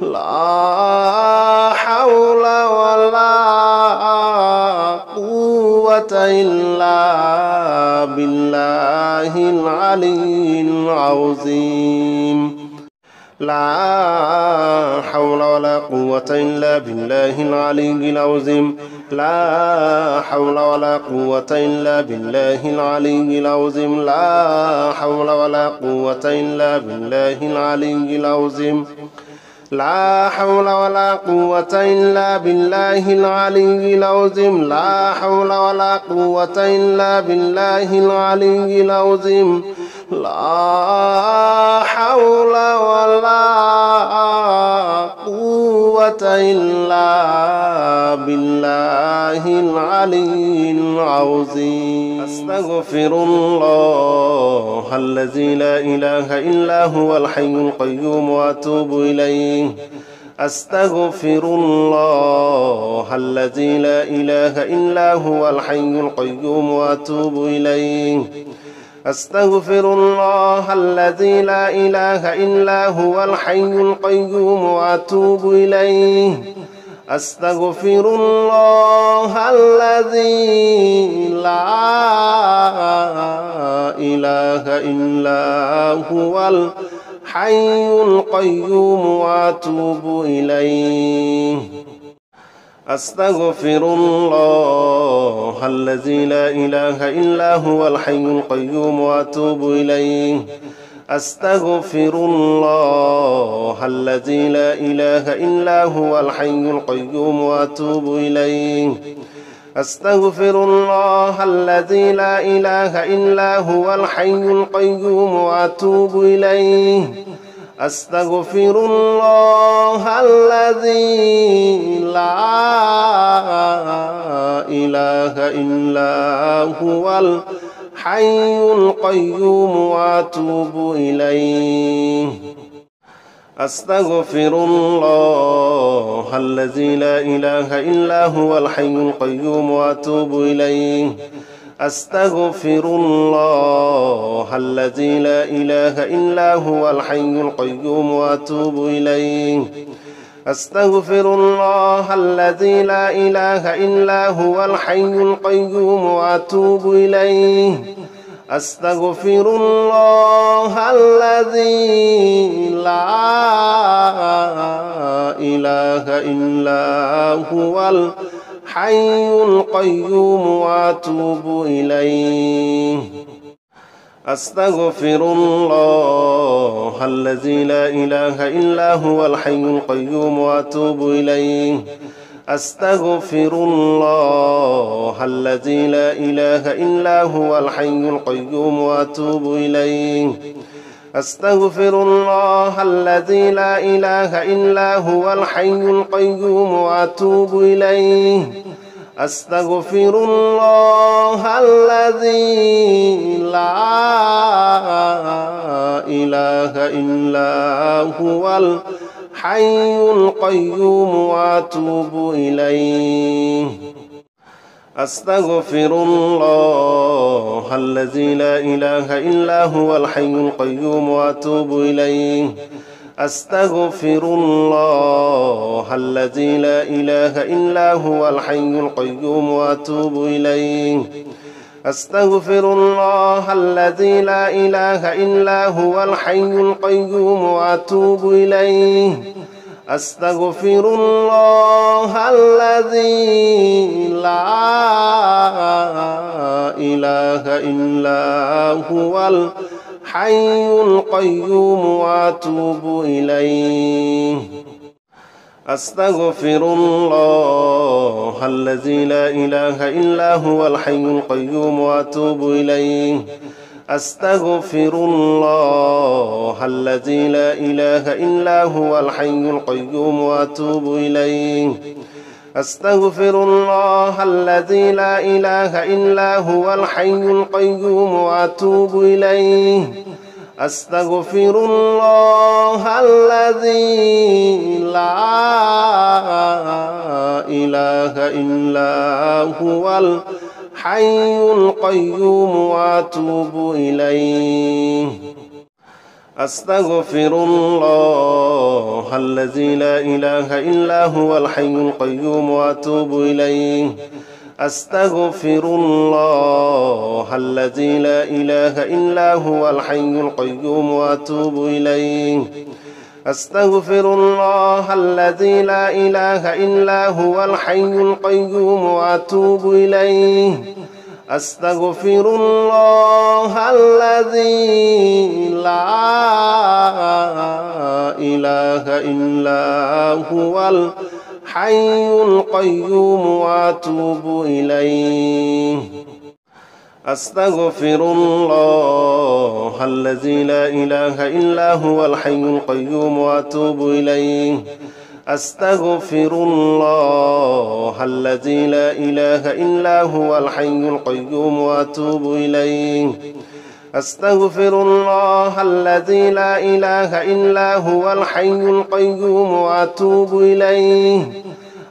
لا حول ولا قوة إلا بالله العلي العظيم لا حول ولا قوة إلا بالله العلي العظيم لا حول ولا قوة إلا بالله العلي العظيم لا حول ولا قوة إلا بالله العلي العظيم لا حول ولا قوة إلا بالله العلي العظيم لا حول ولا قوة إلا بالله العلي العظيم لا حول ولا قوة إلا بالله العلي العظيم أستغفر الله الذي لا إله إلا هو الحي القيوم وأتوب إليه أستغفر الله الذي لا إله إلا هو الحي القيوم وأتوب إليه أستغفر الله الذي لا إله إلا هو الحي القيوم وأتوب إليه أستغفر الله الذي لا إله إلا هو الحي القيوم وأتوب إليه أستغفر الله الذي لا إله إلا هو الحي القيوم وأتوب إليه أستغفر الله الذي لا إله إلا هو الحي القيوم وأتوب إليه أستغفر الله الذي لا إله إلا هو الحي القيوم وأتوب إليه أستغفر الله الذي لا إله إلا هو الحي القيوم وأتوب إليه أستغفر الله الذي لا إله إلا هو الحي القيوم وأتوب إليه أستغفر الله الذي لا إله إلا هو الحي القيوم وأتوب إليه أستغفر الله الذي لا إله إلا هو الحي القيوم وأتوب إليه أستغفر الله الذي لا إله إلا هو الحي القيوم وأتوب إليه أستغفر الله الذي لا إله إلا هو الحي القيوم وأتوب إليه أستغفر الله الذي لا إله إلا هو الحي القيوم وأتوب إليه أستغفر الله الذي لا إله إلا هو الحي القيوم وأتوب إليه أستغفر الله الذي لا إله إلا هو الحي القيوم وأتوب إليه أستغفر الله الذي لا إله إلا هو الحي القيوم وأتوب إليه أستغفر الله الذي لا إله إلا هو الحي القيوم وأتوب إليه أستغفر الله الذي لا إله إلا هو الحي القيوم وأتوب إليه أستغفر الله الذي لا إله إلا هو الحي القيوم وأتوب إليه أستغفر الله الذي لا إله إلا هو الحي القيوم وأتوب إليه أستغفر الله الذي لا إله إلا هو الحي القيوم وأتوب إليه أستغفر الله الذي لا إله إلا هو الحي القيوم وأتوب إليه أستغفر الله الذي لا إله إلا هو الحي القيوم وأتوب إليه أستغفر الله الذي لا إله إلا هو الحي القيوم وأتوب إليه أستغفر الله الذي لا إله إلا هو الحي القيوم وأتوب إليه أستغفر الله الذي لا إله إلا هو الحي القيوم وأتوب إليه أستغفر الله الذي لا إله إلا هو الحي القيوم وأتوب إليه أستغفر الله الذي لا إله إلا هو الحي القيوم وأتوب إليه أستغفر الله الذي لا إله إلا هو الحي القيوم وأتوب إليه أستغفر الله الذي لا إله إلا هو الحي القيوم وأتوب إليه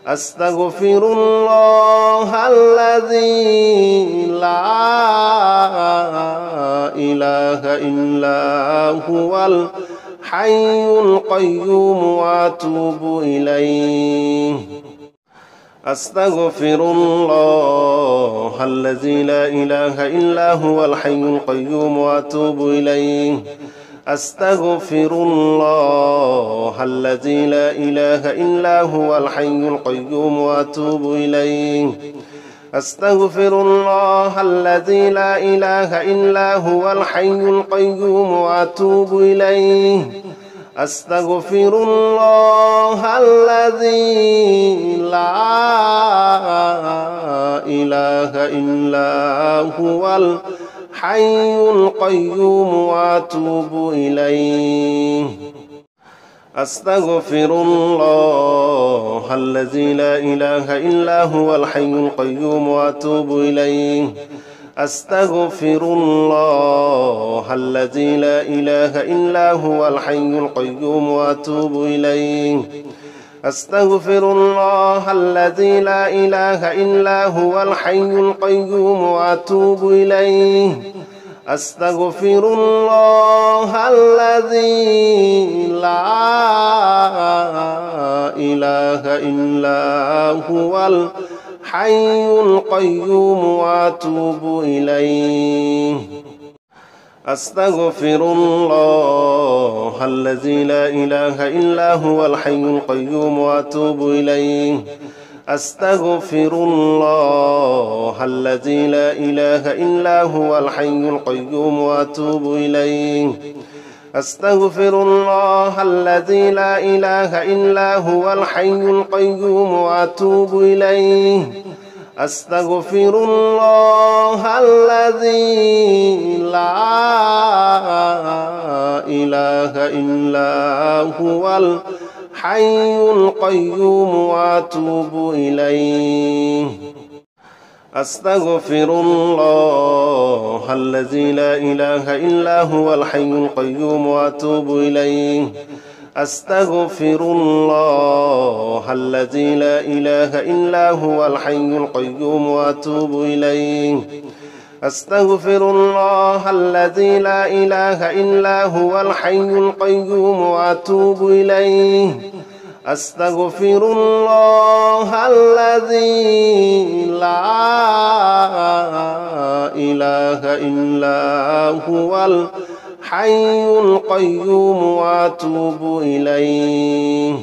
أستغفر الله الذي لا إله إلا هو الحي القيوم وأتوب إليه أستغفر الله الذي لا إله إلا هو الحي القيوم وأتوب إليه أستغفر الله الذي لا إله إلا هو الحي القيوم وأتوب إليه أستغفر الله الذي لا إله إلا هو الحي القيوم وأتوب إليه أستغفر الله الذي لا إله إلا هو الحي القيوم وأتوب إليه أستغفر الله الذي لا إله إلا هو الحي القيوم وأتوب إليه أستغفر الله الذي لا إله إلا هو الحي القيوم وأتوب إليه أستغفر الله الذي لا إله إلا هو الحي القيوم وأتوب إليه أستغفر الله الذي لا إله إلا هو الحي القيوم وأتوب إليه أستغفر الله الذي لا إله إلا هو الحي القيوم وأتوب إليه أستغفر الله الذي لا إله إلا هو الحي القيوم وأتوب إليه أستغفر الله الذي لا إله إلا هو الحي القيوم وأتوب إليه أستغفر الله الذي لا إله إلا هو الحي القيوم وأتوب إليه أستغفر الله الذي لا إله إلا هو الحي القيوم وأتوب إليه أستغفر الله الذي لا إله إلا هو الحي القيوم وأتوب إليه أستغفر الله الذي لا إله إلا هو الحي القيوم وأتوب إليه أستغفر الله الذي لا إله إلا هو الحي القيوم وأتوب إليه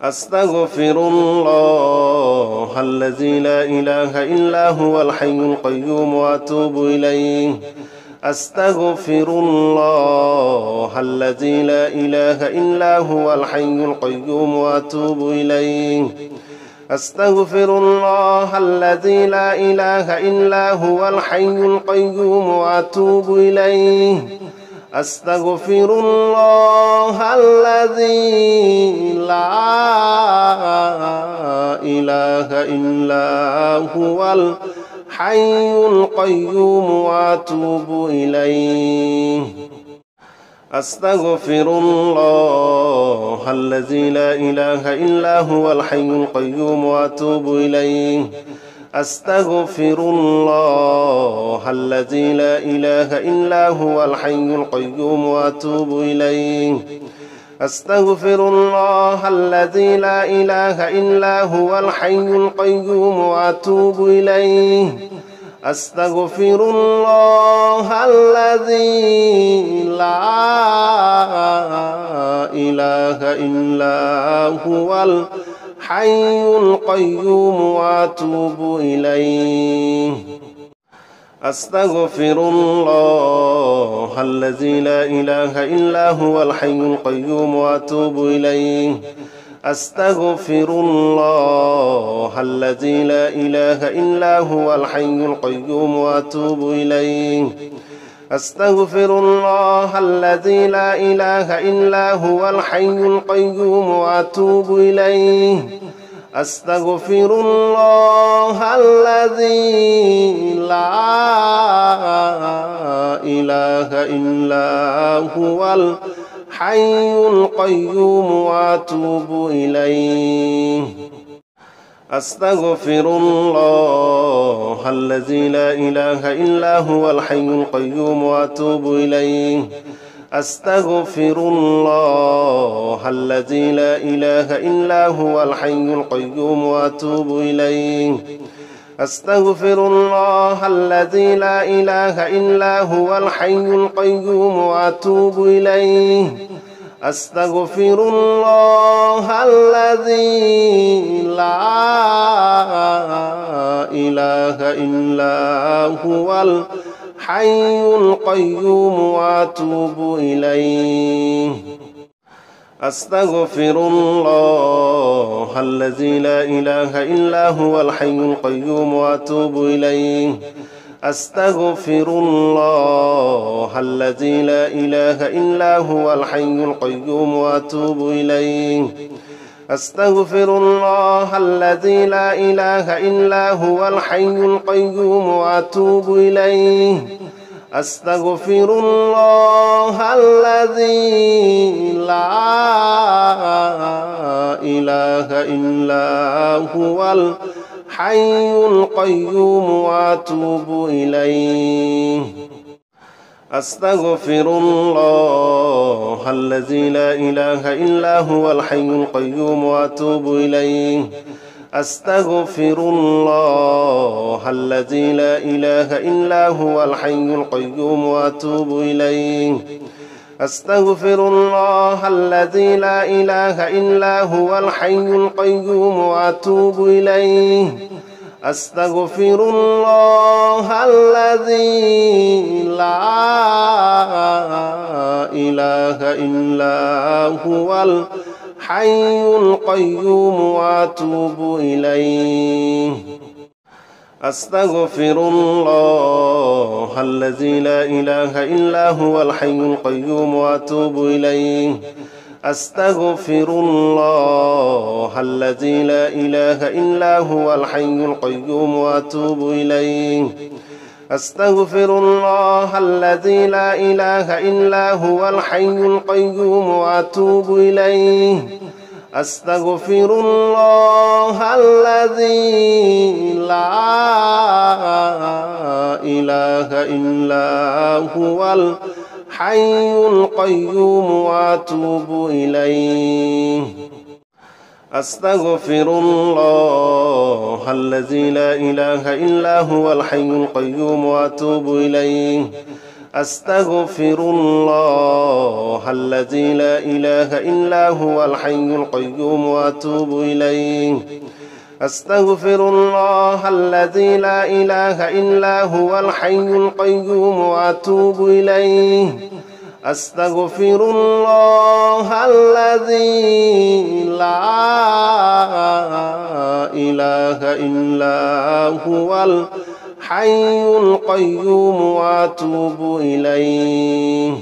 أستغفر الله الذي لا إله إلا هو الحي القيوم وأتوب إليه أستغفر الله الذي لا إله إلا هو الحي القيوم وأتوب إليه أستغفر الله الذي لا إله إلا هو الحي القيوم وأتوب إليه أستغفر الله الذي لا إله إلا هو الحي القيوم وأتوب إليه أستغفر الله الذي لا إله إلا هو الحي القيوم وأتوب إليه أستغفر الله الذي لا إله إلا هو الحي القيوم وأتوب إليه أستغفر الله الذي لا إله إلا هو الحي القيوم وأتوب إليه أستغفر الله الذي لا إله إلا هو الحي القيوم وأتوب إليه أستغفر الله الذي لا إله إلا هو الحي القيوم وأتوب إليه أستغفر الله الذي لا إله إلا هو الحي القيوم وأتوب إليه أستغفر الله الذي لا إله إلا هو الحي القيوم وأتوب إليه أستغفر الله الذي لا إله إلا هو الحي القيوم وأتوب إليه أستغفر الله الذي لا إله إلا هو الحي القيوم وأتوب إليه أستغفر الله الذي لا إله إلا هو الحي القيوم وأتوب إليه أستغفر الله الذي لا إله إلا هو الحي القيوم وأتوب إليه أستغفر الله الذي لا إله إلا هو الحي القيوم وأتوب إليه أستغفر الله الذي لا إله إلا هو الحي القيوم وأتوب إليه أستغفر الله الذي لا إله إلا هو الحي القيوم وأتوب إليه أستغفر الله الذي لا إله إلا هو الحي القيوم وأتوب إليه أستغفر الله الذي لا إله إلا هو الحي القيوم وأتوب إليه أستغفر الله الذي لا إله إلا هو الحي القيوم وأتوب إليه أستغفر الله الذي لا إله إلا هو الحي القيوم وأتوب إليه أستغفر الله الذي لا إله إلا هو الحي القيوم وأتوب إليه أستغفر الله الذي لا إله إلا هو الحي القيوم وأتوب إليه أستغفر الله الذي لا إله إلا هو الحي القيوم وأتوب إليه أستغفر الله الذي لا إله إلا هو الحي القيوم وأتوب إليه أستغفر الله الذي لا إله إلا هو الحي القيوم وأتوب إليه أستغفر الله الذي لا إله إلا هو الحي القيوم وأتوب إليه أستغفر الله الذي لا إله إلا هو الحي القيوم وأتوب إليه أستغفر الله الذي لا إله إلا هو الحي القيوم وأتوب إليه أستغفر الله الذي لا إله إلا هو الحي القيوم وأتوب إليه أستغفر الله الذي لا إله إلا هو الحي القيوم وأتوب إليه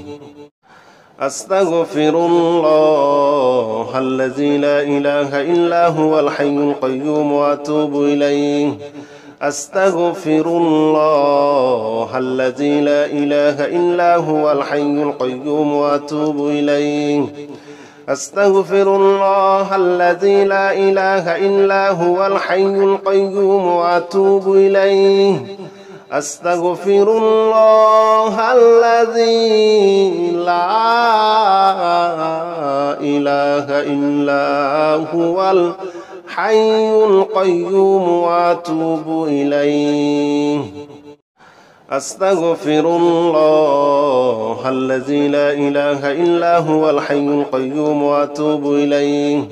أستغفر الله الذي لا إله إلا هو الحي القيوم وأتوب إليه أستغفر الله الذي لا إله إلا هو الحي القيوم وأتوب إليه أستغفر الله الذي لا إله إلا هو الحي القيوم وأتوب إليه أستغفر الله الذي لا إله إلا هو الحي القيوم وأتوب إليه أستغفر الله الذي لا إله إلا هو الحي القيوم وأتوب إليه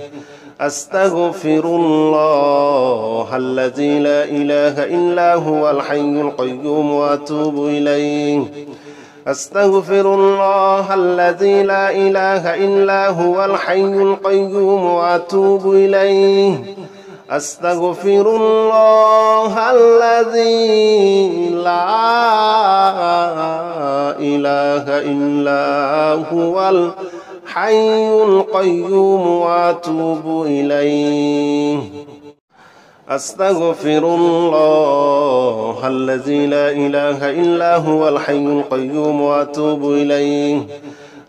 أستغفر الله الذي لا إله إلا هو الحي القيوم وأتوب إليه أستغفر الله الذي لا إله إلا هو الحي القيوم وأتوب إليه أستغفر الله الذي لا إله إلا هو الحي القيوم وأتوب إليه أستغفر الله الذي لا إله إلا هو الحي القيوم وأتوب إليه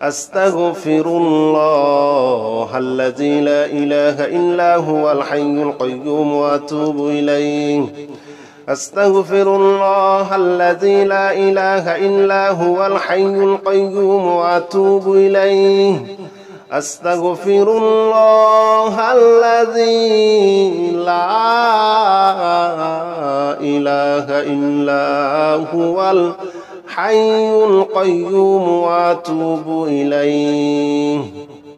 أستغفر الله الذي لا إله إلا هو الحي القيوم وأتوب إليه أستغفر الله الذي لا إله إلا هو الحي القيوم وأتوب إليه أستغفر الله الذي لا إله إلا هو الحي القيوم وأتوب إليه